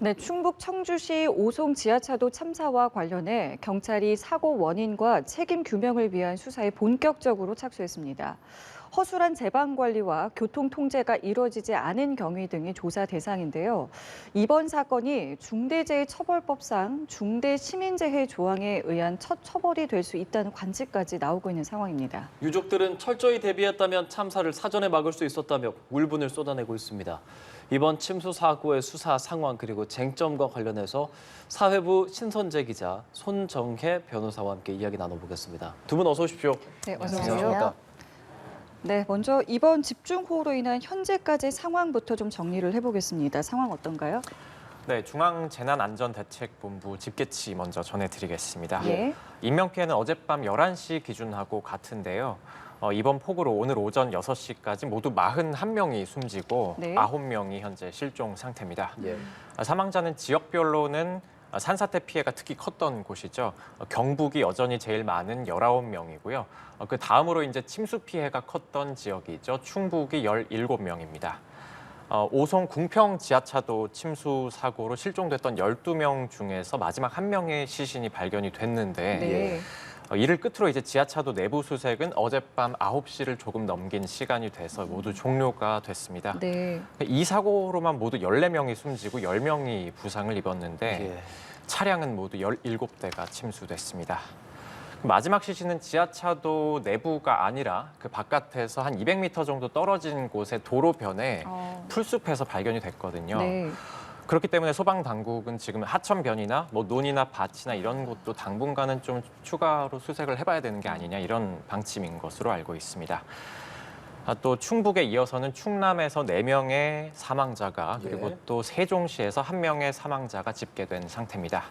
네, 충북 청주시 오송 지하차도 참사와 관련해 경찰이 사고 원인과 책임 규명을 위한 수사에 본격적으로 착수했습니다. 허술한 제방 관리와 교통 통제가 이루어지지 않은 경위 등이 조사 대상인데요. 이번 사건이 중대재해처벌법상 중대시민재해 조항에 의한 첫 처벌이 될 수 있다는 관측까지 나오고 있는 상황입니다. 유족들은 철저히 대비했다면 참사를 사전에 막을 수 있었다며 울분을 쏟아내고 있습니다. 이번 침수 사고의 수사 상황 그리고 쟁점과 관련해서 사회부 신선재 기자, 손정혜 변호사와 함께 이야기 나눠보겠습니다. 두 분 어서 오십시오. 네, 어서 안녕하십니까? 오세요. 네, 먼저 이번 집중호우로 인한 현재까지 상황부터 좀 정리를 해보겠습니다. 상황 어떤가요? 네, 중앙재난안전대책본부 집계치 먼저 전해드리겠습니다. 예. 인명피해는 어젯밤 11시 기준하고 같은데요. 이번 폭우로 오늘 오전 6시까지 모두 41명이 숨지고 네. 9명이 현재 실종 상태입니다. 예. 사망자는 지역별로는 산사태 피해가 특히 컸던 곳이죠. 경북이 여전히 제일 많은 19명이고요. 그 다음으로 이제 침수 피해가 컸던 지역이죠. 충북이 17명입니다. 오송 궁평 지하차도 침수 사고로 실종됐던 12명 중에서 마지막 1명의 시신이 발견이 됐는데 네. 이를 끝으로 이제 지하차도 내부 수색은 어젯밤 9시를 조금 넘긴 시간이 돼서 모두 종료가 됐습니다. 네. 이 사고로만 모두 14명이 숨지고 10명이 부상을 입었는데 예. 차량은 모두 17대가 침수됐습니다. 마지막 시신은 지하차도 내부가 아니라 그 바깥에서 한 200m 정도 떨어진 곳의 도로변에 풀숲에서 발견이 됐거든요. 네. 그렇기 때문에 소방 당국은 지금 하천변이나 뭐 논이나 밭이나 이런 곳도 당분간은 좀 추가로 수색을 해봐야 되는 게 아니냐 이런 방침인 것으로 알고 있습니다. 또 충북에 이어서는 충남에서 4명의 사망자가 그리고 예. 또 세종시에서 1명의 사망자가 집계된 상태입니다.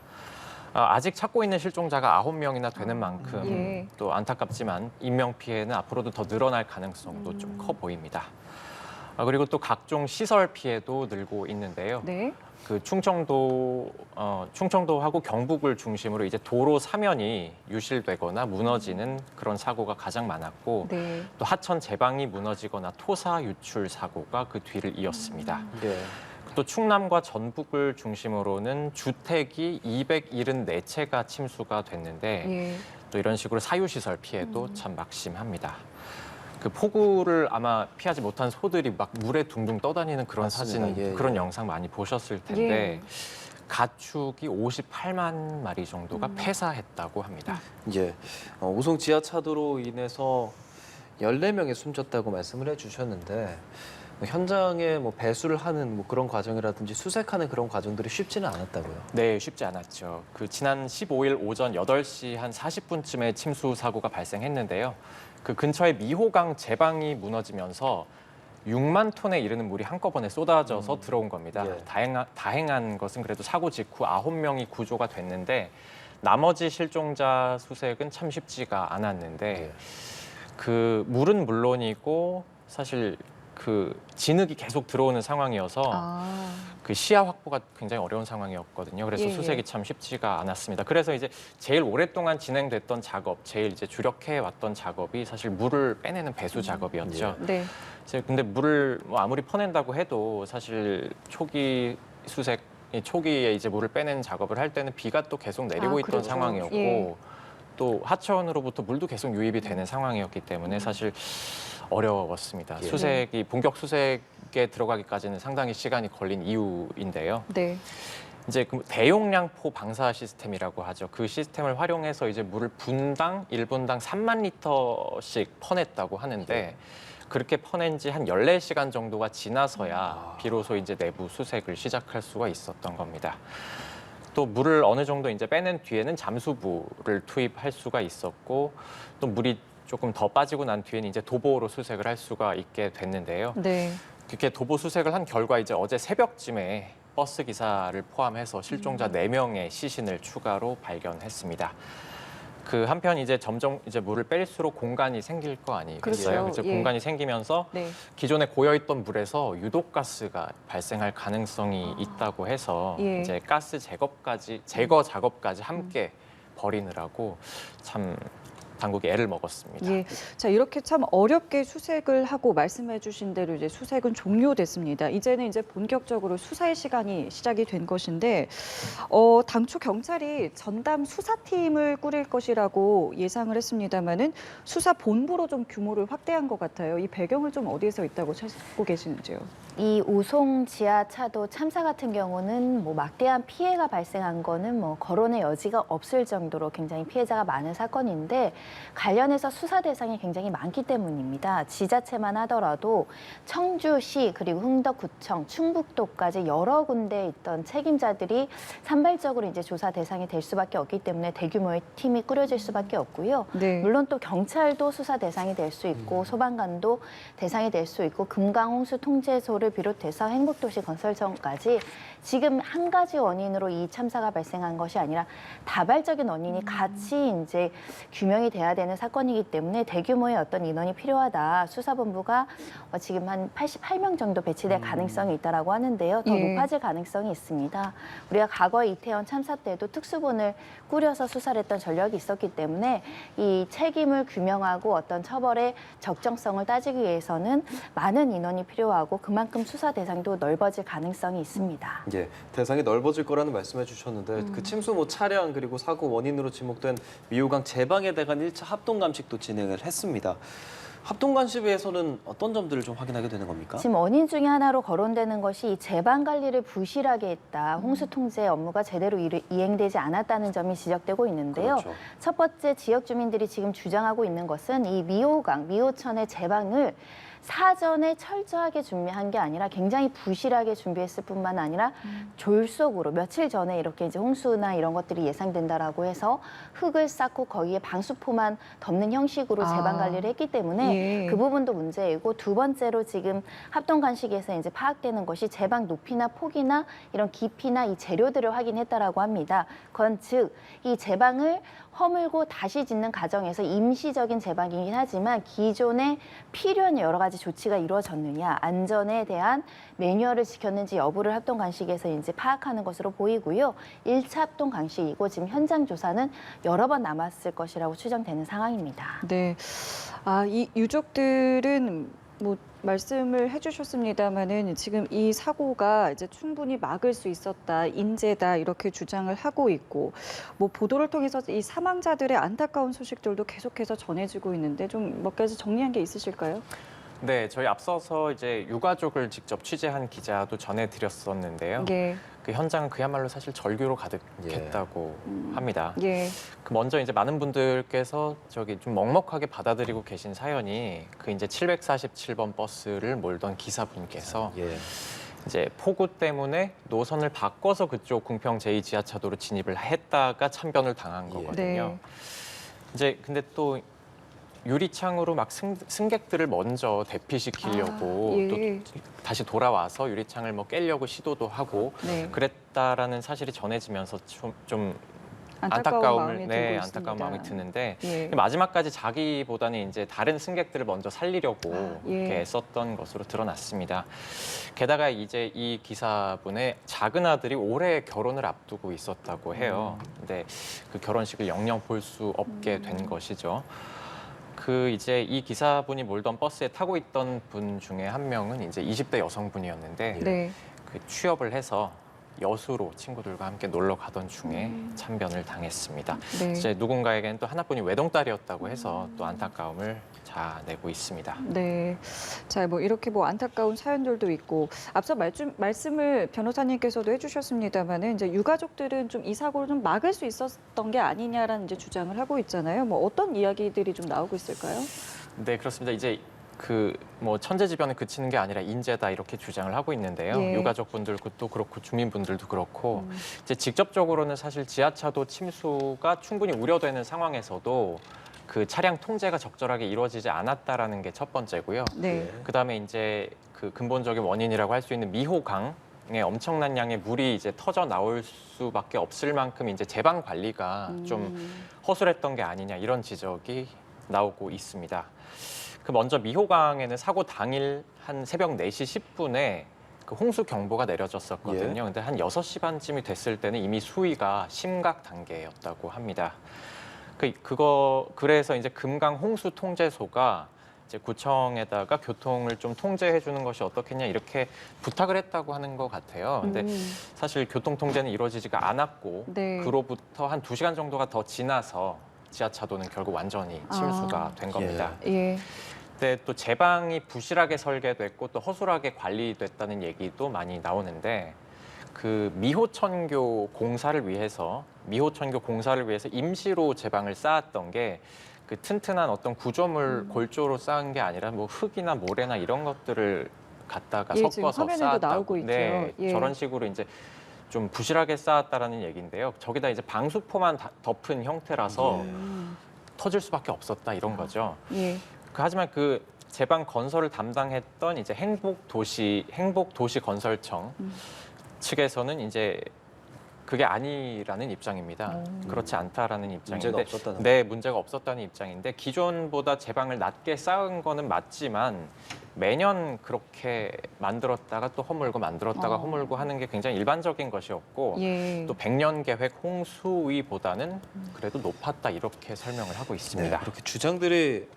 아직 찾고 있는 실종자가 9명이나 되는 만큼 예. 또 안타깝지만 인명피해는 앞으로도 더 늘어날 가능성도 좀 커 보입니다. 그리고 또 각종 시설 피해도 늘고 있는데요. 네. 그 충청도하고 경북을 중심으로 이제 도로 사면이 유실되거나 무너지는 그런 사고가 가장 많았고 네. 또 하천 제방이 무너지거나 토사 유출 사고가 그 뒤를 이었습니다. 예. 또 충남과 전북을 중심으로는 주택이 274채가 침수가 됐는데 예. 또 이런 식으로 사유시설 피해도 참 막심합니다. 그 폭우를 아마 피하지 못한 소들이 막 물에 둥둥 떠다니는 그런 맞습니다. 사진, 예, 예. 그런 영상 많이 보셨을 텐데 예. 가축이 58만 마리 정도가 폐사했다고 합니다. 예. 오송 지하차도로 인해서 14명이 숨졌다고 말씀을 해주셨는데 현장에 뭐 배수를 하는 뭐 그런 과정이라든지 수색하는 그런 과정들이 쉽지는 않았다고요. 네, 쉽지 않았죠. 그 지난 15일 오전 8시 한 40분쯤에 침수 사고가 발생했는데요. 그 근처에 미호강 제방이 무너지면서 6만 톤에 이르는 물이 한꺼번에 쏟아져서 들어온 겁니다. 예. 다행한 것은 그래도 사고 직후 9명이 구조가 됐는데 나머지 실종자 수색은 참 쉽지가 않았는데 예. 그 물은 물론이고 사실 그 진흙이 계속 들어오는 상황이어서 그 시야 확보가 굉장히 어려운 상황이었거든요. 그래서 예, 수색이 예. 참 쉽지가 않았습니다. 그래서 이제 제일 오랫동안 진행됐던 작업, 제일 이제 주력해 왔던 작업이 사실 물을 빼내는 배수 작업이었죠. 네. 이제 근데 물을 뭐 아무리 퍼낸다고 해도 사실 초기 수색 초기에 이제 물을 빼내는 작업을 할 때는 비가 또 계속 내리고 있던 그렇죠. 상황이었고 예. 또 하천으로부터 물도 계속 유입이 되는 상황이었기 때문에 사실 어려웠습니다. 예. 수색이 본격 수색에 들어가기까지는 상당히 시간이 걸린 이유인데요. 네. 이제 그 대용량 포 방사 시스템이라고 하죠. 그 시스템을 활용해서 이제 물을 분당 1분당 3만 리터씩 퍼냈다고 하는데 그렇게 퍼낸 지 한 14시간 정도가 지나서야 비로소 이제 내부 수색을 시작할 수가 있었던 겁니다. 또 물을 어느 정도 이제 빼낸 뒤에는 잠수부를 투입할 수가 있었고 또 물이 조금 더 빠지고 난 뒤에는 이제 도보로 수색을 할 수가 있게 됐는데요. 네. 그렇게 도보 수색을 한 결과 이제 어제 새벽쯤에 버스 기사를 포함해서 실종자 4명의 시신을 추가로 발견했습니다. 그 한편 이제 점점 이제 물을 뺄수록 공간이 생길 거 아니겠어요? 그렇죠. 이제 예. 공간이 생기면서 네. 기존에 고여있던 물에서 유독가스가 발생할 가능성이 있다고 해서 예. 이제 가스 제거 작업까지 함께 벌이느라고 참 당국이 애를 먹었습니다. 예. 자, 이렇게 참 어렵게 수색을 하고 말씀해 주신 대로 이제 수색은 종료됐습니다. 이제는 이제 본격적으로 수사의 시간이 시작이 된 것인데 당초 경찰이 전담 수사팀을 꾸릴 것이라고 예상을 했습니다마는 수사 본부로 좀 규모를 확대한 것 같아요. 이 배경을 좀 어디에서 있다고 찾고 계시는지요? 이 오송 지하차도 참사 같은 경우는 뭐 막대한 피해가 발생한 거는 뭐 거론의 여지가 없을 정도로 굉장히 피해자가 많은 사건인데 관련해서 수사 대상이 굉장히 많기 때문입니다. 지자체만 하더라도 청주시 그리고 흥덕구청, 충북도까지 여러 군데 있던 책임자들이 산발적으로 이제 조사 대상이 될 수밖에 없기 때문에 대규모의 팀이 꾸려질 수밖에 없고요. 네. 물론 또 경찰도 수사 대상이 될 수 있고 소방관도 대상이 될 수 있고 금강홍수 통제소를 비롯해서 행복도시 건설청까지 지금 한 가지 원인으로 이 참사가 발생한 것이 아니라 다발적인 원인이 같이 이제 규명이 돼야 되는 사건이기 때문에 대규모의 어떤 인원이 필요하다. 수사본부가 지금 한 88명 정도 배치될 가능성이 있다라고 하는데요. 더 예. 높아질 가능성이 있습니다. 우리가 과거 이태원 참사 때도 특수본을 꾸려서 수사를 했던 전력이 있었기 때문에 이 책임을 규명하고 어떤 처벌의 적정성을 따지기 위해서는 많은 인원이 필요하고 그만큼 수사 대상도 넓어질 가능성이 있습니다. 예, 대상이 넓어질 거라는 말씀해 주셨는데 그 침수 차량 그리고 사고 원인으로 지목된 미호강 제방에 대한 1차 합동 감식도 진행을 했습니다. 합동 감식에서는 어떤 점들을 좀 확인하게 되는 겁니까? 지금 원인 중에 하나로 거론되는 것이 이 제방 관리를 부실하게 했다. 홍수 통제 업무가 제대로 이행되지 않았다는 점이 지적되고 있는데요. 그렇죠. 첫 번째 지역 주민들이 지금 주장하고 있는 것은 이 미호강, 미호천의 제방을 사전에 철저하게 준비한 게 아니라 굉장히 부실하게 준비했을 뿐만 아니라 졸속으로 며칠 전에 이렇게 이제 홍수나 이런 것들이 예상된다라고 해서 흙을 쌓고 거기에 방수포만 덮는 형식으로 제방 관리를 했기 때문에 예. 그 부분도 문제이고 두 번째로 지금 합동 간식에서 이제 파악되는 것이 제방 높이나 폭이나 이런 깊이나 이 재료들을 확인했다라고 합니다. 그건 즉 이 제방을 허물고 다시 짓는 과정에서 임시적인 제방이긴 하지만 기존에 필요한 여러 가지 조치가 이루어졌느냐, 안전에 대한 매뉴얼을 지켰는지 여부를 합동 감식에서 이제 파악하는 것으로 보이고요. 1차 합동 감식이고 지금 현장 조사는 여러 번 남았을 것이라고 추정되는 상황입니다. 네. 이 유족들은 뭐 말씀을 해주셨습니다마는 지금 이 사고가 이제 충분히 막을 수 있었다, 인재다 이렇게 주장을 하고 있고, 뭐 보도를 통해서 이 사망자들의 안타까운 소식들도 계속해서 전해지고 있는데 좀 몇 가지 정리한 게 있으실까요? 네, 저희 앞서서 이제 유가족을 직접 취재한 기자도 전해드렸었는데요. 예, 그 현장은 그야말로 사실 절규로 가득했다고 합니다. 예, 그 먼저 이제 많은 분들께서 저기 좀 먹먹하게 받아들이고 계신 사연이 그 이제 747번 버스를 몰던 기사분께서 예. 이제 폭우 때문에 노선을 바꿔서 그쪽 궁평 제2지하차도로 진입을 했다가 참변을 당한 거거든요. 네. 이제 근데 또 유리창으로 막 승객들을 먼저 대피시키려고 예. 또 다시 돌아와서 유리창을 뭐 깨려고 시도도 하고 네. 그랬다라는 사실이 전해지면서 좀 안타까운 마음이 들고 네, 있습니다. 안타까운 마음이 드는데 예. 마지막까지 자기보다는 이제 다른 승객들을 먼저 살리려고 예. 이렇게 애썼던 것으로 드러났습니다. 게다가 이제 이 기사분의 작은 아들이 올해 결혼을 앞두고 있었다고 해요. 근데 그 결혼식을 영영 볼 수 없게 된 것이죠. 그 이제 이 기사분이 몰던 버스에 타고 있던 분 중에 한 명은 이제 20대 여성분이었는데 네. 그 취업을 해서 여수로 친구들과 함께 놀러 가던 중에 참변을 당했습니다. 네. 이제 누군가에게는 또 하나뿐인 외동딸이었다고 해서 또 안타까움을 자아내고 있습니다. 네. 자, 뭐 이렇게 뭐 안타까운 사연들도 있고 앞서 말씀을 변호사님께서도 해주셨습니다만은 이제 유가족들은 좀 이 사고를 좀 막을 수 있었던 게 아니냐라는 이제 주장을 하고 있잖아요. 뭐 어떤 이야기들이 좀 나오고 있을까요? 네, 그렇습니다. 이제 그 뭐 천재지변에 그치는 게 아니라 인재다 이렇게 주장을 하고 있는데요. 예. 유가족분들도 그렇고 주민분들도 그렇고 이제 직접적으로는 사실 지하차도 침수가 충분히 우려되는 상황에서도 그 차량 통제가 적절하게 이루어지지 않았다라는 게 첫 번째고요. 네. 그다음에 이제 그 근본적인 원인이라고 할 수 있는 미호강에 엄청난 양의 물이 이제 터져 나올 수밖에 없을 만큼 이제 제방 관리가 좀 허술했던 게 아니냐 이런 지적이 나오고 있습니다. 그 먼저 미호강에는 사고 당일 한 새벽 4시 10분에 그 홍수 경보가 내려졌었거든요. 예. 근데 한 6시 반쯤이 됐을 때는 이미 수위가 심각 단계였다고 합니다. 그래서 이제 금강 홍수 통제소가 이제 구청에다가 교통을 좀 통제해 주는 것이 어떻겠냐 이렇게 부탁을 했다고 하는 것 같아요. 근데 사실 교통 통제는 이루어지지가 않았고 네. 그로부터 한 2시간 정도가 더 지나서 지하차도는 결국 완전히 침수가 된 겁니다. 예. 근데 또 제방이 부실하게 설계됐고 또 허술하게 관리됐다는 얘기도 많이 나오는데 그 미호천교 공사를 위해서 임시로 제방을 쌓았던 게 그 튼튼한 어떤 구조물 골조로 쌓은 게 아니라 뭐 흙이나 모래나 이런 것들을 갖다가 예, 지금 섞어서 화면에도 쌓았다고. 나오고 있죠. 네, 예. 저런 식으로 이제 좀 부실하게 쌓았다라는 얘기인데요. 저기다 이제 방수포만 덮은 형태라서 터질 수밖에 없었다 이런 거죠. 예. 하지만 그 제방 건설을 담당했던 이제 행복도시 건설청 측에서는 이제 그게 아니라는 입장입니다. 그렇지 않다라는 입장인데, 문제가 없었다는 네, 문제가 없었다는 입장인데 기존보다 제방을 낮게 쌓은 거는 맞지만 매년 그렇게 만들었다가 또 허물고 만들었다가 허물고 하는 게 굉장히 일반적인 것이었고 예. 또 100년 계획 홍수위보다는 그래도 높았다 이렇게 설명을 하고 있습니다. 그렇게 주장들이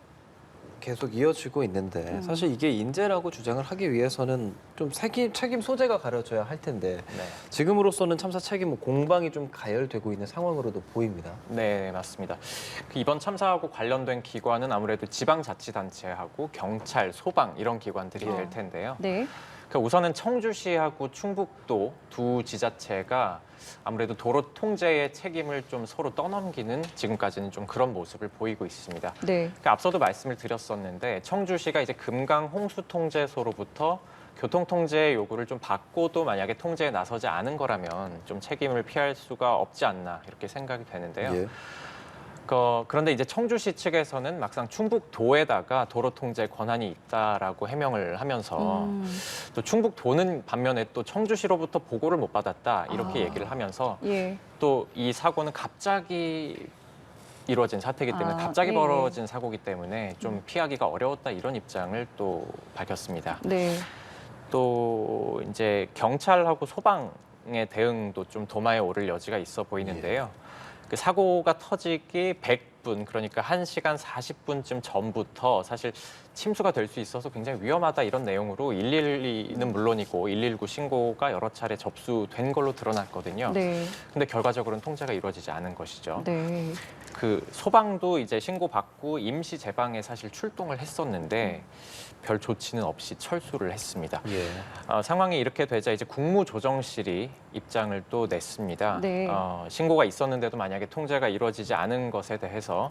계속 이어지고 있는데 사실 이게 인재라고 주장을 하기 위해서는 좀 책임 소재가 가려져야 할 텐데 네. 지금으로서는 참사 책임 공방이 좀 가열되고 있는 상황으로도 보입니다. 네, 맞습니다. 이번 참사하고 관련된 기관은 아무래도 지방자치단체하고 경찰, 소방 이런 기관들이 될 텐데요. 네. 우선은 청주시하고 충북도 두 지자체가 아무래도 도로 통제의 책임을 좀 서로 떠넘기는 지금까지는 좀 그런 모습을 보이고 있습니다. 네. 앞서도 말씀을 드렸었는데 청주시가 이제 금강 홍수 통제소로부터 교통 통제 요구를 좀 받고도 만약에 통제에 나서지 않은 거라면 좀 책임을 피할 수가 없지 않나 이렇게 생각이 되는데요. 예. 그런데 이제 청주시 측에서는 막상 충북도에다가 도로 통제 권한이 있다라고 해명을 하면서 또 충북도는 반면에 또 청주시로부터 보고를 못 받았다 이렇게 얘기를 하면서 예. 또 이 사고는 갑자기 이루어진 사태이기 때문에 갑자기 예. 벌어진 사고이기 때문에 좀 피하기가 어려웠다 이런 입장을 또 밝혔습니다. 네. 또 이제 경찰하고 소방의 대응도 좀 도마에 오를 여지가 있어 보이는데요. 그 사고가 터지기 100분, 그러니까 1시간 40분쯤 전부터 사실 침수가 될 수 있어서 굉장히 위험하다 이런 내용으로 112는 물론이고 119 신고가 여러 차례 접수된 걸로 드러났거든요. 네. 근데 결과적으로는 통제가 이루어지지 않은 것이죠. 네. 그 소방도 이제 신고받고 임시 제방에 사실 출동을 했었는데 별 조치는 없이 철수를 했습니다. 예. 상황이 이렇게 되자 이제 국무조정실이 입장을 또 냈습니다. 네. 신고가 있었는데도 만약에 통제가 이루어지지 않은 것에 대해서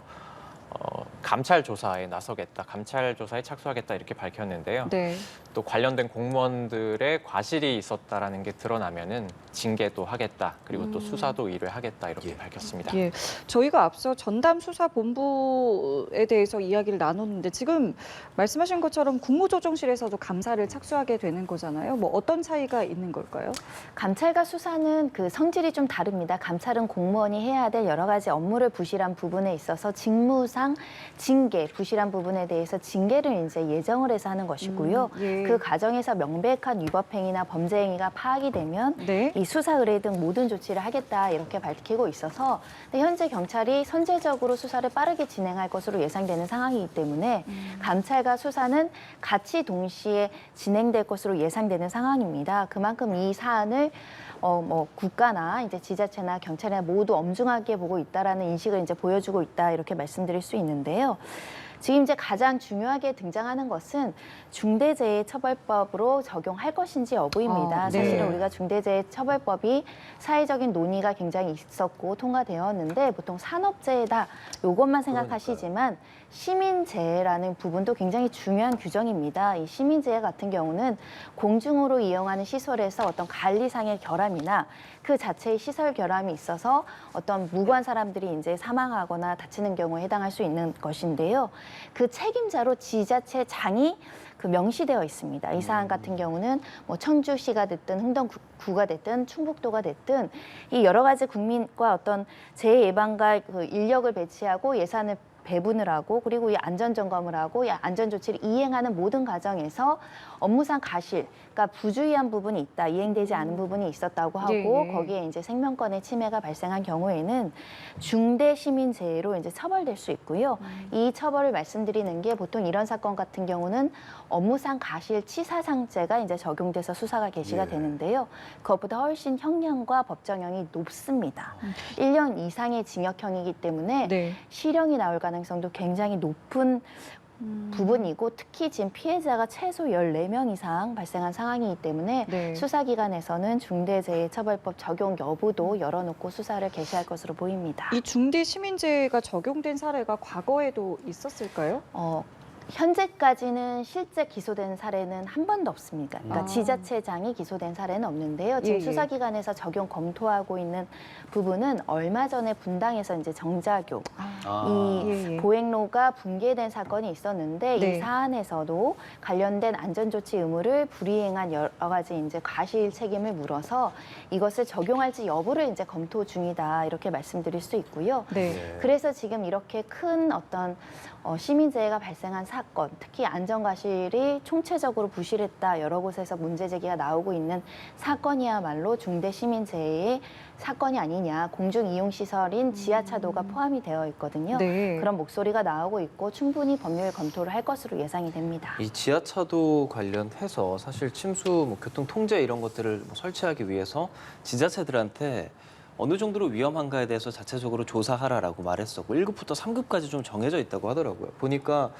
감찰 조사에 나서겠다, 감찰 조사에 착수하겠다 이렇게 밝혔는데요. 네. 또 관련된 공무원들의 과실이 있었다라는 게 드러나면은 징계도 하겠다, 그리고 또 수사도 의뢰하겠다 이렇게 밝혔습니다. 예. 저희가 앞서 전담 수사본부에 대해서 이야기를 나눴는데 지금 말씀하신 것처럼 국무조정실에서도 감사를 착수하게 되는 거잖아요. 뭐 어떤 차이가 있는 걸까요? 감찰과 수사는 그 성질이 좀 다릅니다. 감찰은 공무원이 해야 될 여러 가지 업무를 부실한 부분에 있어서 직무상 징계, 부실한 부분에 대해서 징계를 이제 예정을 해서 하는 것이고요. 예. 그 과정에서 명백한 위법행위나 범죄 행위가 파악이 되면 네. 이 수사 의뢰 등 모든 조치를 하겠다 이렇게 밝히고 있어서 현재 경찰이 선제적으로 수사를 빠르게 진행할 것으로 예상되는 상황이기 때문에 감찰과 수사는 같이 동시에 진행될 것으로 예상되는 상황입니다. 그만큼 이 사안을 국가나 이제 지자체나 경찰이나 모두 엄중하게 보고 있다라는 인식을 이제 보여주고 있다 이렇게 말씀드릴 수 있는데요. 지금 이제 가장 중요하게 등장하는 것은 중대재해처벌법으로 적용할 것인지 여부입니다. 네. 사실은 우리가 중대재해처벌법이 사회적인 논의가 굉장히 있었고 통과되었는데 보통 산업재해다 이것만 생각하시지만 시민재해라는 부분도 굉장히 중요한 규정입니다. 이 시민재해 같은 경우는 공중으로 이용하는 시설에서 어떤 관리상의 결함이나 그 자체의 시설 결함이 있어서 어떤 무고한 사람들이 이제 사망하거나 다치는 경우에 해당할 수 있는 것인데요. 그 책임자로 지자체장이 그 명시되어 있습니다. 이 사안 같은 경우는 뭐 청주시가 됐든 흥동구가 됐든 충북도가 됐든 이 여러 가지 국민과 어떤 재해 예방과 그 인력을 배치하고 예산을 배분을 하고 그리고 이 안전 점검을 하고 이 안전 조치를 이행하는 모든 과정에서 업무상 과실, 그러니까 부주의한 부분이 있다, 이행되지 않은 부분이 있었다고 하고 예. 거기에 이제 생명권의 침해가 발생한 경우에는 중대 시민재해로 이제 처벌될 수 있고요. 이 처벌을 말씀드리는 게 보통 이런 사건 같은 경우는 업무상 과실치사상죄가 이제 적용돼서 수사가 개시가 예. 되는데요. 그것보다 훨씬 형량과 법정형이 높습니다. 1년 이상의 징역형이기 때문에 네. 실형이 나올 가능성도 굉장히 높은 부분이고 특히 지금 피해자가 최소 14명 이상 발생한 상황이기 때문에 네. 수사기관에서는 중대재해처벌법 적용 여부도 열어놓고 수사를 개시할 것으로 보입니다. 이 중대 시민재해가 적용된 사례가 과거에도 있었을까요? 현재까지는 실제 기소된 사례는 한 번도 없습니다. 그러니까 아. 지자체장이 기소된 사례는 없는데요. 지금 예, 예. 수사기관에서 적용 검토하고 있는 부분은 얼마 전에 분당에서 이제 정자교 이 예, 예. 보행로가 붕괴된 사건이 있었는데 네. 이 사안에서도 관련된 안전조치 의무를 불이행한 여러 가지 이제 과실 책임을 물어서 이것을 적용할지 여부를 이제 검토 중이다 이렇게 말씀드릴 수 있고요. 네. 그래서 지금 이렇게 큰 어떤 시민재해가 발생한 사건, 특히 안전과실이 총체적으로 부실했다 여러 곳에서 문제 제기가 나오고 있는 사건이야말로 중대 시민재해의 사건이 아니냐, 공중이용시설인 지하차도가 포함이 되어 있거든요. 네. 그런 목소리가 나오고 있고 충분히 법률 검토를 할 것으로 예상이 됩니다. 이 지하차도 관련해서 사실 침수, 교통 통제 이런 것들을 설치하기 위해서 지자체들한테 어느 정도로 위험한가에 대해서 자체적으로 조사하라라고 말했었고 1급부터 3급까지 좀 정해져 있다고 하더라고요. 보니까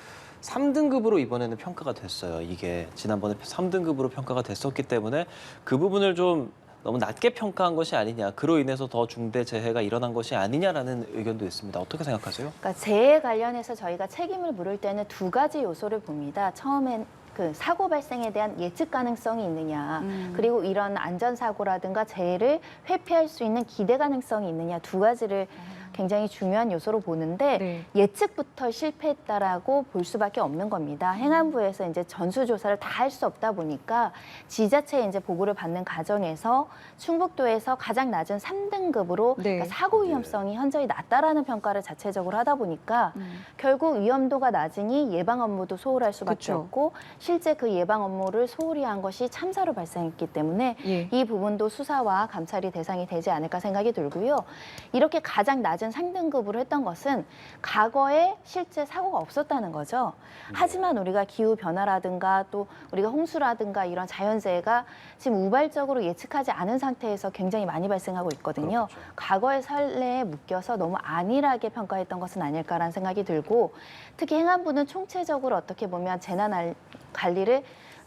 3등급으로 이번에는 평가가 됐어요. 이게 지난번에 3등급으로 평가가 됐었기 때문에 그 부분을 좀 너무 낮게 평가한 것이 아니냐, 그로 인해서 더 중대 재해가 일어난 것이 아니냐라는 의견도 있습니다. 어떻게 생각하세요? 그러니까 재해 관련해서 저희가 책임을 물을 때는 두 가지 요소를 봅니다. 처음엔 그 사고 발생에 대한 예측 가능성이 있느냐, 그리고 이런 안전사고라든가 재해를 회피할 수 있는 기대 가능성이 있느냐 두 가지를 굉장히 중요한 요소로 보는데 네. 예측부터 실패했다라고 볼 수밖에 없는 겁니다. 행안부에서 이제 전수조사를 다 할 수 없다 보니까 지자체에 이제 보고를 받는 과정에서 충북도에서 가장 낮은 3등급으로 네. 그러니까 사고 위험성이 현저히 낮다라는 평가를 자체적으로 하다 보니까 결국 위험도가 낮으니 예방 업무도 소홀할 수밖에 그쵸. 없고 실제 그 예방 업무를 소홀히 한 것이 참사로 발생했기 때문에 예. 이 부분도 수사와 감찰이 대상이 되지 않을까 생각이 들고요. 이렇게 가장 낮은 상등급으로 했던 것은 과거에 실제 사고가 없었다는 거죠. 하지만 우리가 기후 변화라든가 또 우리가 홍수라든가 이런 자연재해가 지금 우발적으로 예측하지 않은 상태에서 굉장히 많이 발생하고 있거든요. 그렇죠. 과거의 사례에 묶여서 너무 안일하게 평가했던 것은 아닐까라는 생각이 들고 특히 행안부는 총체적으로 어떻게 보면 재난 관리를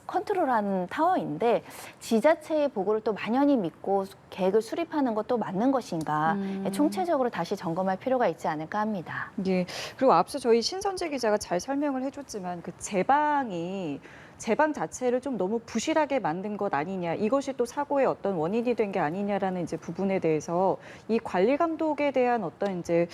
컨트롤하는 타워인데 지자체의 보고를 또 만연히 믿고 계획을 수립하는 것도 맞는 것인가 총체적으로 다시 점검할 필요가 있지 않을까 합니다. 예. 그리고 앞서 저희 신선재 기자가 잘 설명을 해줬지만 그 제방 자체를 좀 너무 부실하게 만든 것 아니냐, 이것이 또 사고의 어떤 원인이 된 게 아니냐라는 이제 부분에 대해서 이 관리 감독에 대한 어떤 이제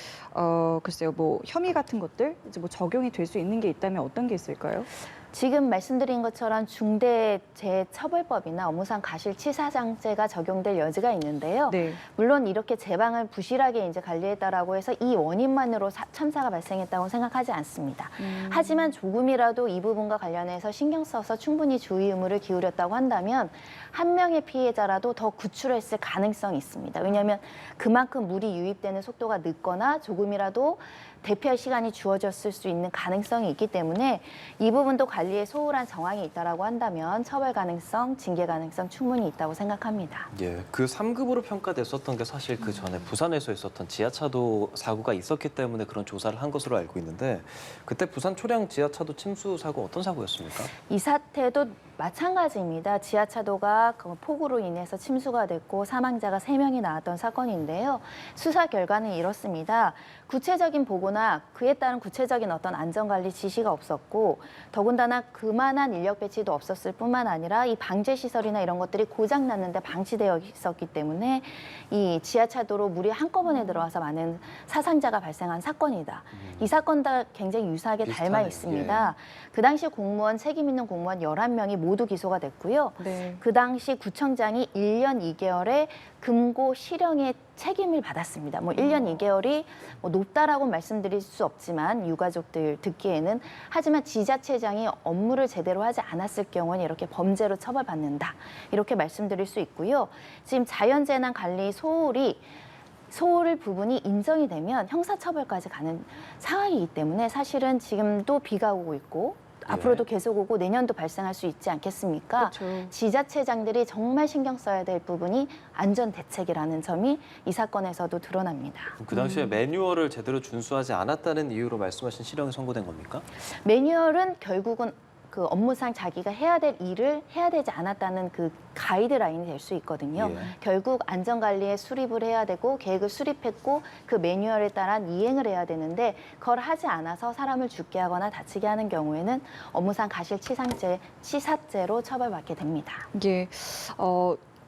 글쎄요, 뭐 혐의 같은 것들 이제 뭐 적용이 될 수 있는 게 있다면 어떤 게 있을까요? 지금 말씀드린 것처럼 중대재해처벌법이나 업무상 과실치사상죄가 적용될 여지가 있는데요. 네. 물론 이렇게 제방을 부실하게 이제 관리했다라고 해서 이 원인만으로 참사가 발생했다고 생각하지 않습니다. 하지만 조금이라도 이 부분과 관련해서 신경 써서 충분히 주의 의무를 기울였다고 한다면 한 명의 피해자라도 더 구출했을 가능성이 있습니다. 왜냐하면 그만큼 물이 유입되는 속도가 늦거나 조금이라도 대피할 시간이 주어졌을 수 있는 가능성이 있기 때문에 이 부분도 관리에 소홀한 정황이 있다라고 한다면 처벌 가능성, 징계 가능성 충분히 있다고 생각합니다. 예, 그 3급으로 평가됐었던 게 사실 그 전에 부산에서 있었던 지하차도 사고가 있었기 때문에 그런 조사를 한 것으로 알고 있는데 그때 부산 초량 지하차도 침수 사고 어떤 사고였습니까? 이 사태도 마찬가지입니다. 지하차도가 그 폭우로 인해서 침수가 됐고 사망자가 3명이 나왔던 사건인데요. 수사 결과는 이렇습니다. 구체적인 보고나 그에 따른 구체적인 어떤 안전관리 지시가 없었고 더군다나 그만한 인력 배치도 없었을 뿐만 아니라 이 방제시설이나 이런 것들이 고장났는데 방치되어 있었기 때문에 이 지하차도로 물이 한꺼번에 들어와서 많은 사상자가 발생한 사건이다. 이 사건과 굉장히 유사하게 닮아 비슷하네요. 있습니다. 그 당시 공무원, 책임 있는 공무원 11명이 모두 기소가 됐고요. 네. 그 당시 구청장이 1년 2개월의 금고 실형의 책임을 받았습니다. 뭐 1년 2개월이 뭐 높다라고 말씀드릴 수 없지만 유가족들 듣기에는 하지만 지자체장이 업무를 제대로 하지 않았을 경우는 이렇게 범죄로 처벌받는다. 이렇게 말씀드릴 수 있고요. 지금 자연재난관리 소홀 부분이 인정이 되면 형사처벌까지 가는 상황이기 때문에 사실은 지금도 비가 오고 있고 앞으로도 계속 오고 내년도 발생할 수 있지 않겠습니까? 그렇죠. 지자체장들이 정말 신경 써야 될 부분이 안전대책이라는 점이 이 사건에서도 드러납니다. 그 당시에 매뉴얼을 제대로 준수하지 않았다는 이유로 말씀하신 실형이 선고된 겁니까? 매뉴얼은 결국은 그 업무상 자기가 해야 될 일을 해야 되지 않았다는 그 가이드라인이 될 수 있거든요. 예. 결국 안전관리에 수립을 해야 되고 계획을 수립했고 그 매뉴얼에 따른 이행을 해야 되는데 그걸 하지 않아서 사람을 죽게 하거나 다치게 하는 경우에는 업무상 과실치사죄로 처벌받게 됩니다. 이게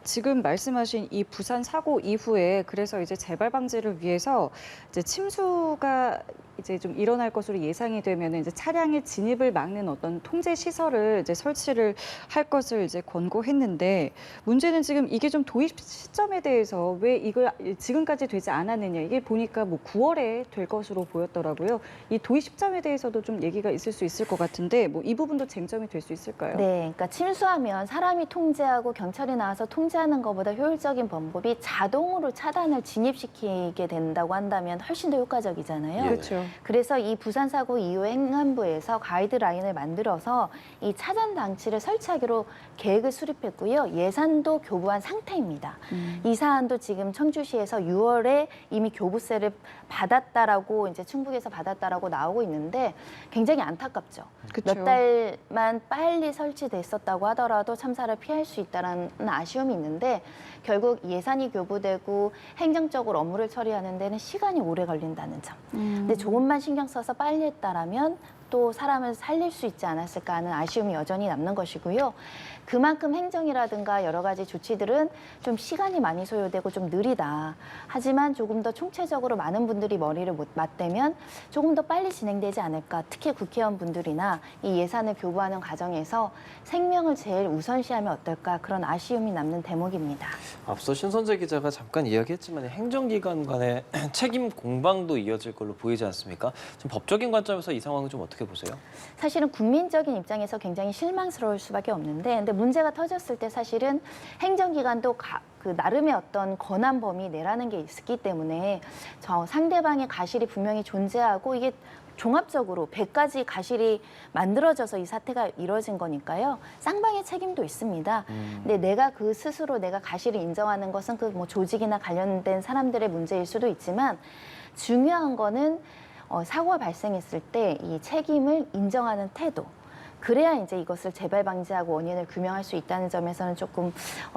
지금 말씀하신 이 부산 사고 이후에 그래서 이제 재발 방지를 위해서 이제 침수가 이제 좀 일어날 것으로 예상이 되면 이제 차량의 진입을 막는 어떤 통제 시설을 이제 설치를 할 것을 이제 권고했는데 문제는 지금 이게 좀 도입 시점에 대해서 왜 이걸 지금까지 되지 않았느냐 이게 보니까 뭐 9월에 될 것으로 보였더라고요. 이 도입 시점에 대해서도 좀 얘기가 있을 수 있을 것 같은데 뭐 이 부분도 쟁점이 될 수 있을까요? 네, 그러니까 침수하면 사람이 통제하고 경찰이 나와서 통제하는 것보다 효율적인 방법이 자동으로 차단을 진입시키게 된다고 한다면 훨씬 더 효과적이잖아요. 예. 그렇죠. 그래서 이 부산 사고 이후에 행안부에서 가이드라인을 만들어서 이 차단 장치를 설치하기로 계획을 수립했고요. 예산도 교부한 상태입니다. 이 사안도 지금 청주시에서 6월에 이미 교부세를 받았다라고 이제 충북에서 받았다라고 나오고 있는데 굉장히 안타깝죠. 그쵸. 몇 달만 빨리 설치됐었다고 하더라도 참사를 피할 수 있다는 아쉬움이 있는데 결국 예산이 교부되고 행정적으로 업무를 처리하는 데는 시간이 오래 걸린다는 점. 근데 조금만 신경 써서 빨리 했다라면 또 사람을 살릴 수 있지 않았을까 하는 아쉬움이 여전히 남는 것이고요. 그만큼 행정이라든가 여러 가지 조치들은 좀 시간이 많이 소요되고 좀 느리다. 하지만 조금 더 총체적으로 많은 분들이 머리를 맞대면 조금 더 빨리 진행되지 않을까. 특히 국회의원분들이나 이 예산을 교부하는 과정에서 생명을 제일 우선시하면 어떨까. 그런 아쉬움이 남는 대목입니다. 앞서 신선재 기자가 잠깐 이야기했지만 행정기관 간의 책임 공방도 이어질 걸로 보이지 않습니까? 지금 법적인 관점에서 이 상황은 좀 어떻게 보세요? 사실은 국민적인 입장에서 굉장히 실망스러울 수밖에 없는데 근데 문제가 터졌을 때 사실은 행정기관도 그 나름의 어떤 권한 범위 내라는 게 있기 때문에 상대방의 과실이 분명히 존재하고 이게 종합적으로 100가지 과실이 만들어져서 이 사태가 이루어진 거니까요. 쌍방의 책임도 있습니다. 근데 내가 그 스스로 내가 과실을 인정하는 것은 그 뭐 조직이나 관련된 사람들의 문제일 수도 있지만 중요한 거는 사고가 발생했을 때 이 책임을 인정하는 태도. 그래야 이제 이것을 재발 방지하고 원인을 규명할 수 있다는 점에서는 조금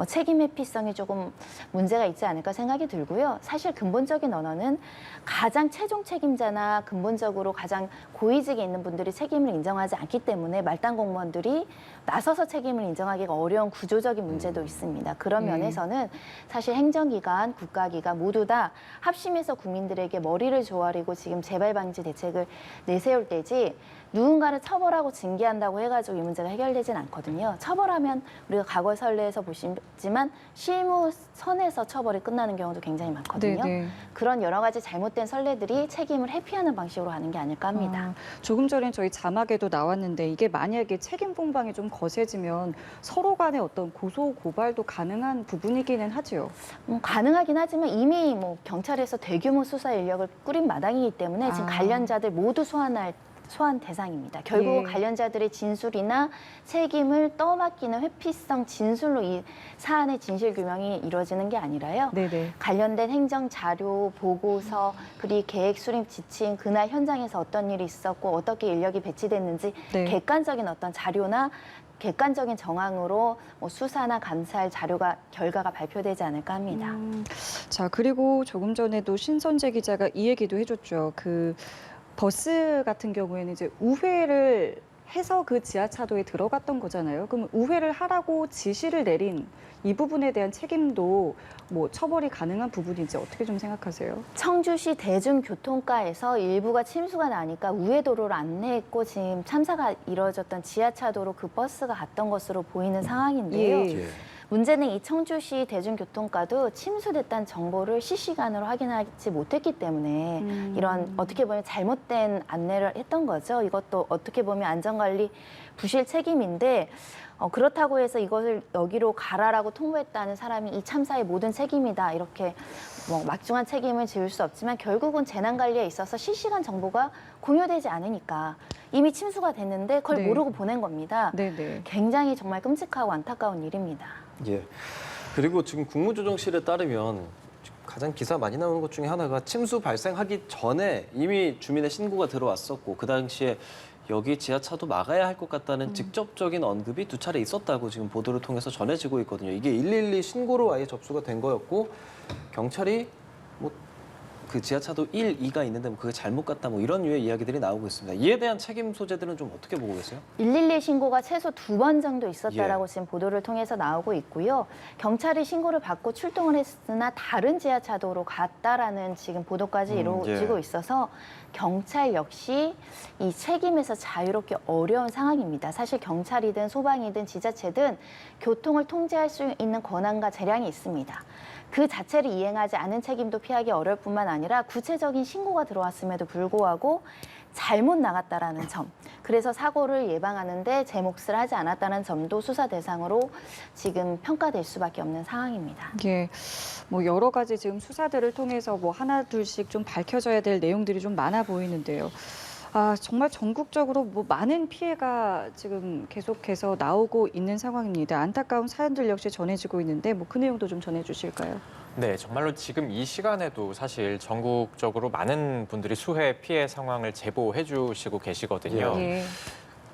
책임 회피성이 조금 문제가 있지 않을까 생각이 들고요. 사실 근본적인 언어는 가장 최종 책임자나 근본적으로 가장 고위직에 있는 분들이 책임을 인정하지 않기 때문에 말단 공무원들이 나서서 책임을 인정하기가 어려운 구조적인 문제도 있습니다. 그런 면에서는 사실 행정기관, 국가기관 모두 다 합심해서 국민들에게 머리를 조아리고 지금 재발 방지 대책을 내세울 때지 누군가를 처벌하고 징계한다고 해가지고 이 문제가 해결되진 않거든요. 처벌하면 우리가 과거 선례에서 보시지만 실무 선에서 처벌이 끝나는 경우도 굉장히 많거든요. 네네. 그런 여러 가지 잘못된 선례들이 책임을 회피하는 방식으로 가는 게 아닐까 합니다. 조금 전에 저희 자막에도 나왔는데 이게 만약에 책임 공방이 좀 거세지면 서로 간의 어떤 고소 고발도 가능한 부분이기는 하지요. 가능하긴 하지만 이미 뭐 경찰에서 대규모 수사 인력을 꾸린 마당이기 때문에 지금 관련자들 모두 소환 대상입니다. 결국 예. 관련자들의 진술이나 책임을 떠맡기는 회피성 진술로 이 사안의 진실 규명이 이루어지는 게 아니라요. 네네. 관련된 행정 자료, 보고서, 그리고 계획 수립 지침, 그날 현장에서 어떤 일이 있었고 어떻게 인력이 배치됐는지 네. 객관적인 어떤 자료나 객관적인 정황으로 뭐 수사나 감사할 결과가 발표되지 않을까 합니다. 자, 그리고 조금 전에도 신선재 기자가 이 얘기도 해줬죠. 그 버스 같은 경우에는 이제 우회를 해서 그 지하차도에 들어갔던 거잖아요. 그럼 우회를 하라고 지시를 내린 이 부분에 대한 책임도 뭐 처벌이 가능한 부분인지 어떻게 좀 생각하세요? 청주시 대중교통과에서 일부가 침수가 나니까 우회도로를 안내했고 지금 참사가 이루어졌던 지하차도로 그 버스가 갔던 것으로 보이는 상황인데요. 예. 문제는 이 청주시 대중교통과도 침수됐다는 정보를 실시간으로 확인하지 못했기 때문에 이런 어떻게 보면 잘못된 안내를 했던 거죠. 이것도 어떻게 보면 안전관리 부실 책임인데 그렇다고 해서 이것을 여기로 가라라고 통보했다는 사람이 이 참사의 모든 책임이다 이렇게 뭐 막중한 책임을 지을 수 없지만 결국은 재난관리에 있어서 실시간 정보가 공유되지 않으니까 이미 침수가 됐는데 그걸 네. 모르고 보낸 겁니다. 네네. 굉장히 정말 끔찍하고 안타까운 일입니다. 예. 그리고 지금 국무조정실에 따르면 가장 기사 많이 나오는 것 중에 하나가 침수 발생하기 전에 이미 주민의 신고가 들어왔었고 그 당시에 여기 지하차도 막아야 할 것 같다는 직접적인 언급이 2차례 있었다고 지금 보도를 통해서 전해지고 있거든요. 이게 112 신고로 아예 접수가 된 거였고 경찰이 뭐 그 지하차도 1, 2가 있는데 뭐 그게 잘못 갔다 뭐 이런 류의 이야기들이 나오고 있습니다. 이에 대한 책임 소재들은 좀 어떻게 보고 계세요? 112 신고가 최소 2번 정도 있었다라고 예. 지금 보도를 통해서 나오고 있고요. 경찰이 신고를 받고 출동을 했으나 다른 지하차도로 갔다라는 지금 보도까지 이루어지고 예. 있어서 경찰 역시 이 책임에서 자유롭기 어려운 상황입니다. 사실 경찰이든 소방이든 지자체든 교통을 통제할 수 있는 권한과 재량이 있습니다. 그 자체를 이행하지 않은 책임도 피하기 어려울 뿐만 아니라 구체적인 신고가 들어왔음에도 불구하고 잘못 나갔다라는 점, 그래서 사고를 예방하는데 제 몫을 하지 않았다는 점도 수사 대상으로 지금 평가될 수밖에 없는 상황입니다. 예, 뭐 여러 가지 지금 수사들을 통해서 뭐 하나 둘씩 좀 밝혀져야 될 내용들이 좀 많아 보이는데요. 아, 정말 전국적으로 뭐 많은 피해가 지금 계속해서 나오고 있는 상황입니다. 안타까운 사연들 역시 전해지고 있는데 뭐 그 내용도 좀 전해주실까요? 네, 정말로 지금 이 시간에도 사실 전국적으로 많은 분들이 수해 피해 상황을 제보해 주시고 계시거든요. 예.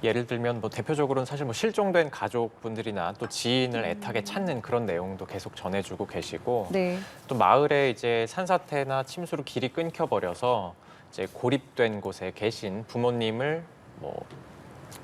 예를 들면 뭐 대표적으로는 사실 뭐 실종된 가족분들이나 또 지인을 애타게 찾는 그런 내용도 계속 전해주고 계시고 네. 또 마을에 이제 산사태나 침수로 길이 끊겨버려서 이제 고립된 곳에 계신 부모님을 뭐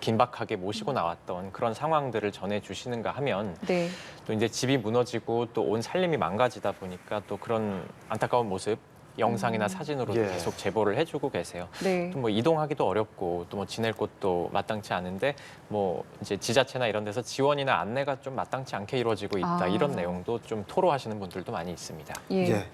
긴박하게 모시고 나왔던 그런 상황들을 전해주시는가 하면 네. 또 이제 집이 무너지고 또 온 살림이 망가지다 보니까 또 그런 안타까운 모습 영상이나 사진으로 예. 계속 제보를 해주고 계세요. 네. 또 뭐 이동하기도 어렵고 또 뭐 지낼 곳도 마땅치 않은데 뭐 이제 지자체나 이런 데서 지원이나 안내가 좀 마땅치 않게 이루어지고 있다 아. 이런 내용도 좀 토로하시는 분들도 많이 있습니다. 예. 예.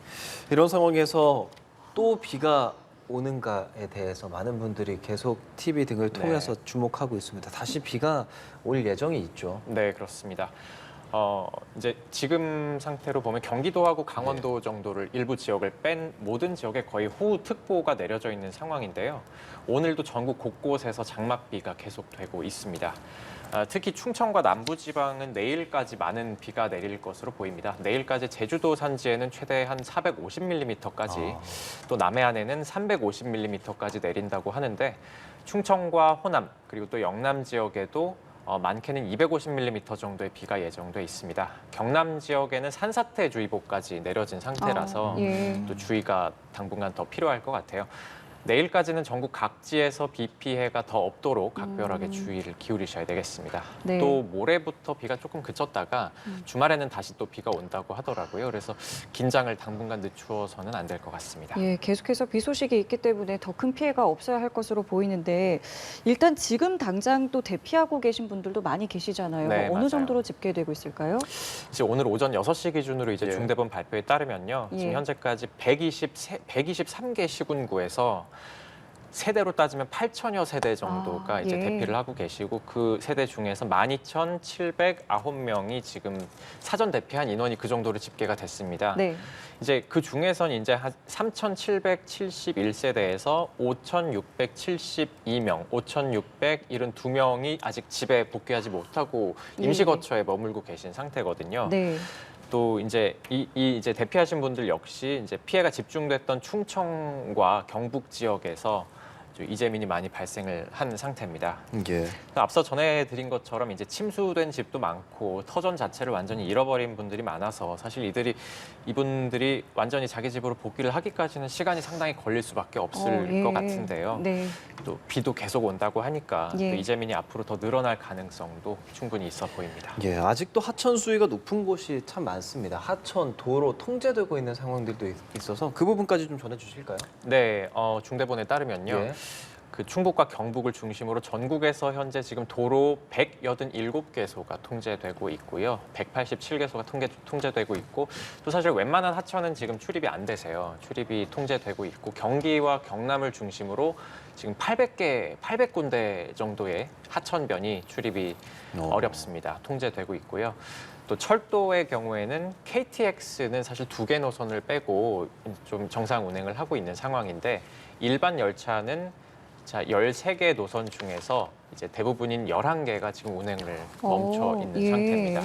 이런 상황에서 또 비가 오는가에 대해서 많은 분들이 계속 TV 등을 네. 통해서 주목하고 있습니다. 다시 비가 올 예정이 있죠. 네, 그렇습니다. 이제 지금 상태로 보면 경기도하고 강원도 정도를 일부 지역을 뺀 모든 지역에 거의 호우특보가 내려져 있는 상황인데요. 오늘도 전국 곳곳에서 장맛비가 계속되고 있습니다. 특히 충청과 남부지방은 내일까지 많은 비가 내릴 것으로 보입니다. 내일까지 제주도 산지에는 최대 한 450mm까지 또 남해안에는 350mm까지 내린다고 하는데 충청과 호남 그리고 또 영남 지역에도 많게는 250mm 정도의 비가 예정돼 있습니다. 경남 지역에는 산사태주의보까지 내려진 상태라서 예. 또 주의가 당분간 더 필요할 것 같아요. 내일까지는 전국 각지에서 비 피해가 더 없도록 각별하게 주의를 기울이셔야 되겠습니다. 네. 또 모레부터 비가 조금 그쳤다가 주말에는 다시 또 비가 온다고 하더라고요. 그래서 긴장을 당분간 늦추어서는 안 될 것 같습니다. 예, 계속해서 비 소식이 있기 때문에 더 큰 피해가 없어야 할 것으로 보이는데 일단 지금 당장 또 대피하고 계신 분들도 많이 계시잖아요. 네, 어느 맞아요. 정도로 집계되고 있을까요? 이제 오늘 오전 6시 기준으로 이제 예. 중대본 발표에 따르면요. 예. 지금 현재까지 123개 시군구에서 세대로 따지면 8천여 세대 정도가 이제 예. 대피를 하고 계시고 그 세대 중에서 12,709명이 지금 사전 대피한 인원이 그 정도로 집계가 됐습니다. 네. 이제 그 중에선 이제 한 3,771세대에서 5,672명, 5,672명이 아직 집에 복귀하지 못하고 임시 예. 거처에 머물고 계신 상태거든요. 네. 또 이제 이 이제 대피하신 분들 역시 이제 피해가 집중됐던 충청과 경북 지역에서 이재민이 많이 발생을 한 상태입니다. 예. 앞서 전해드린 것처럼 이제 침수된 집도 많고 터전 자체를 완전히 잃어버린 분들이 많아서 사실 이분들이 완전히 자기 집으로 복귀를 하기까지는 시간이 상당히 걸릴 수밖에 없을 예. 것 같은데요. 네. 또 비도 계속 온다고 하니까 예. 또 이재민이 앞으로 더 늘어날 가능성도 충분히 있어 보입니다. 예, 아직도 하천 수위가 높은 곳이 참 많습니다. 하천, 도로 통제되고 있는 상황들도 있어서 그 부분까지 좀 전해주실까요? 네, 중대본에 따르면요. 예. 그 충북과 경북을 중심으로 전국에서 현재 지금 도로 187개소가 통제되고 있고요. 187개소가 통제되고 있고 또 사실 웬만한 하천은 지금 출입이 안 되세요. 출입이 통제되고 있고 경기와 경남을 중심으로 지금 800군데 정도의 하천변이 출입이 어렵습니다. 통제되고 있고요. 또 철도의 경우에는 KTX는 사실 2개 노선을 빼고 좀 정상 운행을 하고 있는 상황인데 일반 열차는 13개 노선 중에서 이제 대부분인 11개가 지금 운행을 멈춰 있는 예. 상태입니다.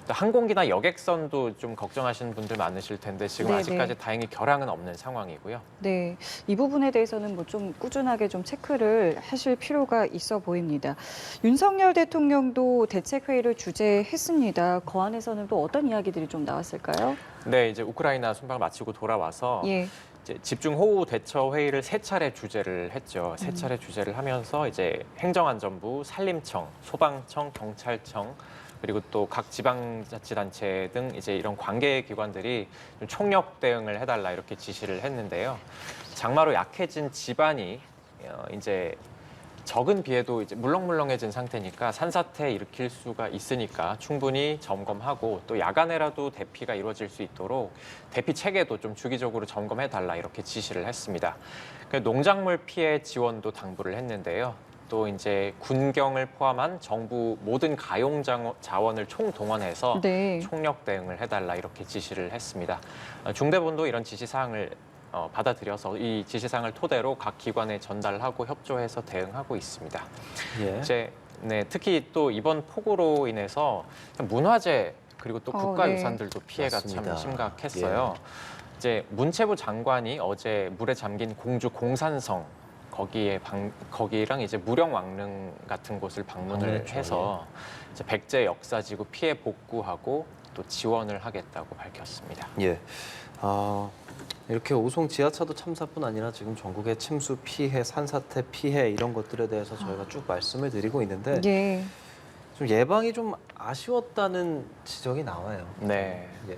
또 항공기나 여객선도 좀 걱정하시는 분들 많으실 텐데 지금 네네. 아직까지 다행히 결항은 없는 상황이고요. 네, 이 부분에 대해서는 뭐 좀 꾸준하게 좀 체크를 하실 필요가 있어 보입니다. 윤석열 대통령도 대책회의를 주재했습니다. 그 안에서는 또 어떤 이야기들이 좀 나왔을까요? 네, 이제 우크라이나 순방 마치고 돌아와서 예. 이제 집중호우 대처 회의를 3차례 주재를 했죠. 3차례 주재를 하면서 이제 행정안전부, 산림청, 소방청, 경찰청 그리고 또 각 지방자치단체 등 이제 이런 관계기관들이 좀 총력 대응을 해달라 이렇게 지시를 했는데요. 장마로 약해진 지반이 이제 적은 비에도 이제 물렁물렁해진 상태니까 산사태 일으킬 수가 있으니까 충분히 점검하고 또 야간에라도 대피가 이루어질 수 있도록 대피 체계도 좀 주기적으로 점검해달라 이렇게 지시를 했습니다. 농작물 피해 지원도 당부를 했는데요. 또 이제 군경을 포함한 정부 모든 가용 자원을 총동원해서 네. 총력 대응을 해달라 이렇게 지시를 했습니다. 중대본도 이런 지시 사항을 받아들여서 이 지시사항을 토대로 각 기관에 전달하고 협조해서 대응하고 있습니다. 예. 이제 특히 또 이번 폭우로 인해서 문화재 그리고 또 국가유산들도 피해가 맞습니다. 참 심각했어요. 이제 문체부 장관이 어제 물에 잠긴 공주 공산성 거기랑 이제 무령왕릉 같은 곳을 방문을 해서 이제 백제 역사지구 피해 복구하고 또 지원을 하겠다고 밝혔습니다. 예. 이렇게 오송 지하차도 참사뿐 아니라 지금 전국의 침수 피해, 산사태 피해 이런 것들에 대해서 저희가 쭉 말씀을 드리고 있는데 예. 좀 예방이 좀 아쉬웠다는 지적이 나와요. 네. 예.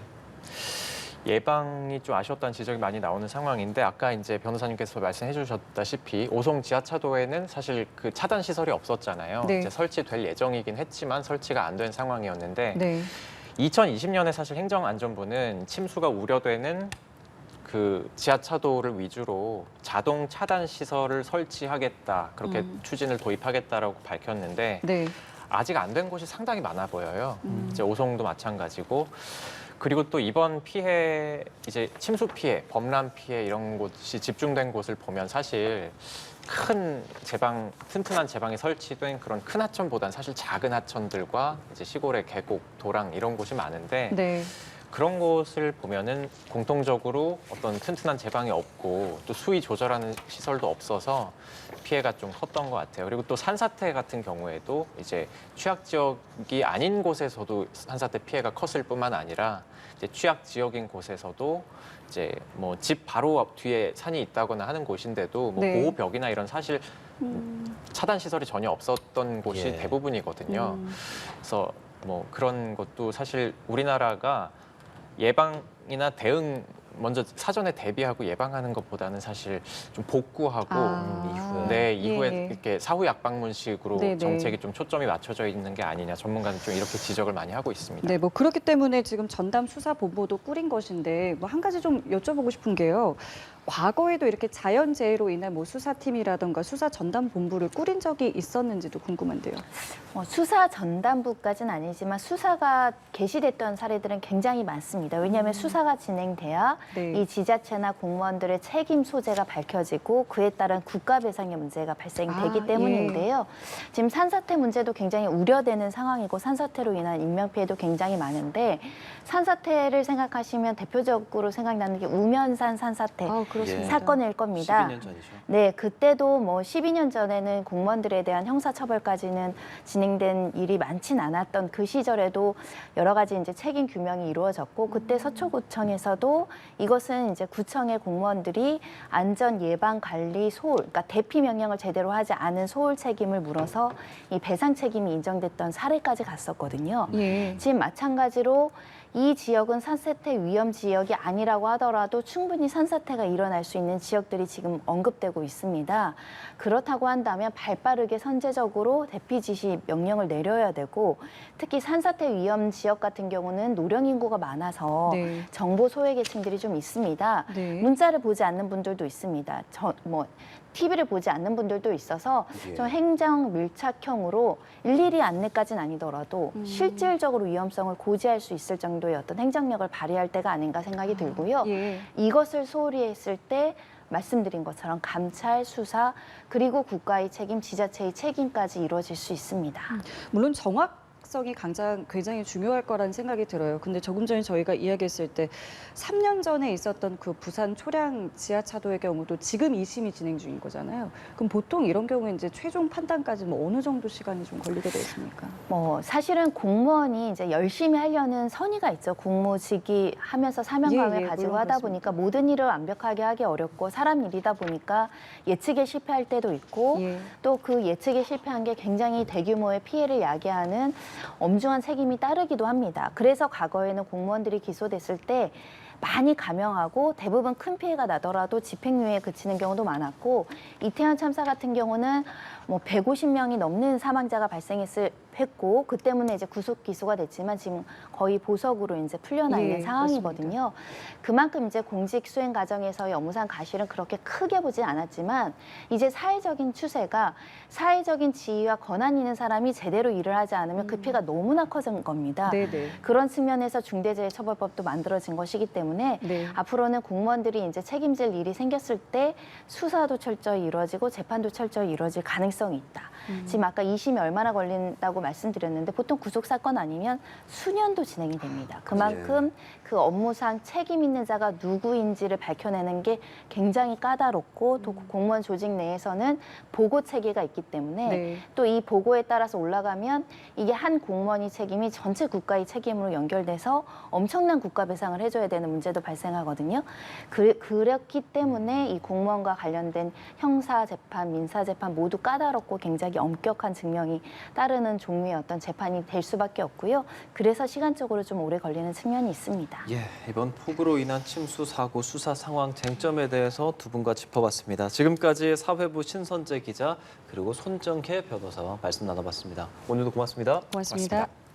예방이 좀 아쉬웠다는 지적이 많이 나오는 상황인데 아까 이제 변호사님께서 말씀해 주셨다시피 오송 지하차도에는 사실 그 차단 시설이 없었잖아요. 네. 이제 설치될 예정이긴 했지만 설치가 안 된 상황이었는데 네. 2020년에 사실 행정안전부는 침수가 우려되는 그 지하차도를 위주로 자동 차단 시설을 설치하겠다 그렇게 추진을 도입하겠다라고 밝혔는데 네. 아직 안 된 곳이 상당히 많아 보여요. 이제 오송도 마찬가지고 그리고 또 이번 피해 이제 침수 피해, 범람 피해 이런 곳이 집중된 곳을 보면 사실 큰 제방, 튼튼한 제방이 설치된 그런 큰 하천보다는 사실 작은 하천들과 이제 시골의 계곡, 도랑 이런 곳이 많은데 네. 그런 곳을 보면은 공통적으로 어떤 튼튼한 제방이 없고 또 수위 조절하는 시설도 없어서 피해가 좀 컸던 것 같아요. 그리고 또 산사태 같은 경우에도 이제 취약 지역이 아닌 곳에서도 산사태 피해가 컸을 뿐만 아니라 이제 취약 지역인 곳에서도 이제 뭐 집 바로 앞 뒤에 산이 있다거나 하는 곳인데도 뭐 네. 보호벽이나 이런 사실 차단 시설이 전혀 없었던 곳이 예. 대부분이거든요. 그래서 뭐 그런 것도 사실 우리나라가 예방이나 대응 먼저 사전에 대비하고 예방하는 것보다는 사실 좀 복구하고 이후에 예. 이렇게 사후 약방문식으로 네네. 정책이 좀 초점이 맞춰져 있는 게 아니냐 전문가는 좀 이렇게 지적을 많이 하고 있습니다. 네, 뭐 그렇기 때문에 지금 전담 수사본부도 꾸린 것인데 뭐 한 가지 좀 여쭤보고 싶은 게요. 과거에도 이렇게 자연재해로 인한 뭐 수사팀이라든가 수사 전담본부를 꾸린 적이 있었는지도 궁금한데요. 수사 전담부까지는 아니지만 수사가 개시됐던 사례들은 굉장히 많습니다. 왜냐하면 수사가 진행돼야 네. 이 지자체나 공무원들의 책임 소재가 밝혀지고 그에 따른 국가 배상의 문제가 발생되기 때문인데요. 지금 산사태 문제도 굉장히 우려되는 상황이고 산사태로 인한 인명피해도 굉장히 많은데 산사태를 생각하시면 대표적으로 생각나는 게 우면산 산사태 그렇습니다. 사건일 겁니다. 12년 전이죠. 네, 그때도 뭐 12년 전에는 공무원들에 대한 형사처벌까지는 진행된 일이 많진 않았던 그 시절에도 여러 가지 이제 책임 규명이 이루어졌고 그때 서초구청에서도 이것은 이제 구청의 공무원들이 안전 예방 관리 소홀, 그러니까 대피 명령을 제대로 하지 않은 소홀 책임을 물어서 이 배상 책임이 인정됐던 사례까지 갔었거든요. 예. 지금 마찬가지로 이 지역은 산사태 위험 지역이 아니라고 하더라도 충분히 산사태가 일어날 수 있는 지역들이 지금 언급되고 있습니다. 그렇다고 한다면 발빠르게 선제적으로 대피 지시 명령을 내려야 되고 특히 산사태 위험 지역 같은 경우는 노령 인구가 많아서 네. 정보 소외 계층들이 좀 있습니다. 네. 문자를 보지 않는 분들도 있습니다. TV를 보지 않는 분들도 있어서 예. 좀 행정 밀착형으로 일일이 안내까지는 아니더라도 실질적으로 위험성을 고지할 수 있을 정도의 어떤 행정력을 발휘할 때가 아닌가 생각이 들고요. 예. 이것을 소홀히 했을 때 말씀드린 것처럼 감찰, 수사, 그리고 국가의 책임, 지자체의 책임까지 이루어질 수 있습니다. 물론 정확성이 굉장히 중요할 거라는 생각이 들어요. 근데 조금 전에 저희가 이야기했을 때 3년 전에 있었던 그 부산 초량 지하차도의 경우도 지금 2심이 진행 중인 거잖아요. 그럼 보통 이런 경우에 이제 최종 판단까지 뭐 어느 정도 시간이 좀 걸리게 돼 있습니까? 사실은 공무원이 이제 열심히 하려는 선의가 있죠. 국무직위 하면서 사명감을 예, 가지고 물론 하다 그렇습니다. 보니까 모든 일을 완벽하게 하기 어렵고 사람 일이다 보니까 예측에 실패할 때도 있고 예. 또 그 예측에 실패한 게 굉장히 대규모의 피해를 야기하는 엄중한 책임이 따르기도 합니다. 그래서 과거에는 공무원들이 기소됐을 때 많이 감형하고 대부분 큰 피해가 나더라도 집행유예에 그치는 경우도 많았고 이태원 참사 같은 경우는 150명이 넘는 사망자가 발생했고 그 때문에 이제 구속 기소가 됐지만 지금 거의 보석으로 이제 풀려나 있는 예, 상황이거든요. 그만큼 이제 공직 수행 과정에서의 업무상 과실은 그렇게 크게 보진 않았지만 이제 사회적인 추세가 사회적인 지위와 권한 있는 사람이 제대로 일을 하지 않으면 그 피해가 너무나 커진 겁니다. 네네. 그런 측면에서 중대재해처벌법도 만들어진 것이기 때문에 네. 앞으로는 공무원들이 이제 책임질 일이 생겼을 때 수사도 철저히 이루어지고 재판도 철저히 이루어질 가능성이 있다. 지금 아까 2심이 얼마나 걸린다고 말씀드렸는데 보통 구속 사건 아니면 수년도 진행이 됩니다. 그만큼 그 업무상 책임 있는 자가 누구인지를 밝혀내는 게 굉장히 까다롭고 또 공무원 조직 내에서는 보고 체계가 있기 때문에 네. 또 이 보고에 따라서 올라가면 이게 한 공무원의 책임이 전체 국가의 책임으로 연결돼서 엄청난 국가 배상을 해줘야 되는 문제도 발생하거든요. 그렇기 때문에 이 공무원과 관련된 형사 재판, 민사 재판 모두 까다롭고 굉장히 엄격한 증명이 따르는 종류의 어떤 재판이 될 수밖에 없고요. 그래서 시간적으로 좀 오래 걸리는 측면이 있습니다. 예, 이번 폭우로 인한 침수 사고 수사 상황 쟁점에 대해서 두 분과 짚어봤습니다. 지금까지 사회부 신선재 기자 그리고 손정혜 변호사와 말씀 나눠봤습니다. 오늘도 고맙습니다. 고맙습니다. 고맙습니다.